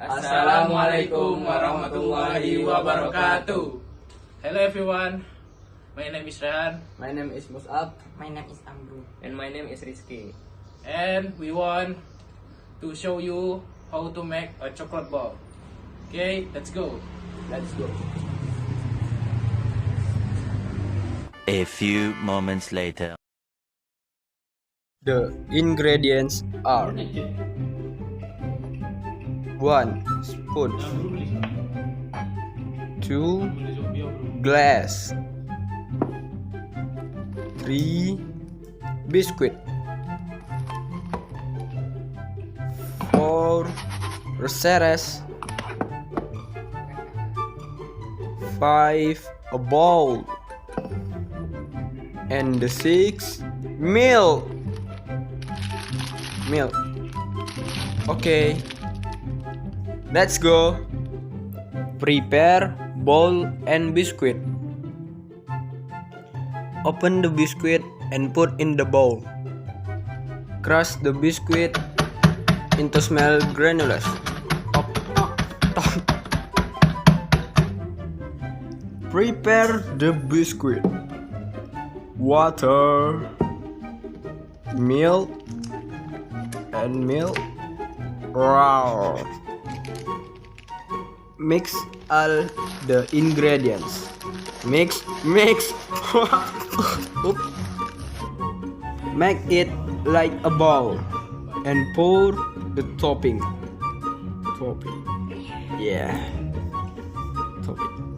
Assalamualaikum warahmatullahi wabarakatuh. Hello everyone, my name is Rehan. My name is Mus'ab. My name is Amru. And my name is Rizky. And we want to show you how to make a chocolate ball. Okay, let's go. Let's go. A few moments later. The ingredients are 1 spoon, 2 glass, 3 biscuit, 4 reseres, 5 a bowl, and the 6 milk. Okay, let's go. Prepare bowl and biscuit. Open the biscuit and put in the bowl. Crush the biscuit into small granules. Prepare the biscuit. Water, milk, and milk. Wow. Mix all the ingredients. Mix. Oop. Make it like a ball and pour the topping. Yeah. Topping.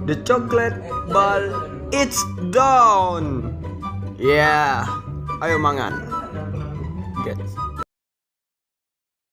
The chocolate ball it's done. Yeah. Ayo mangan. Get.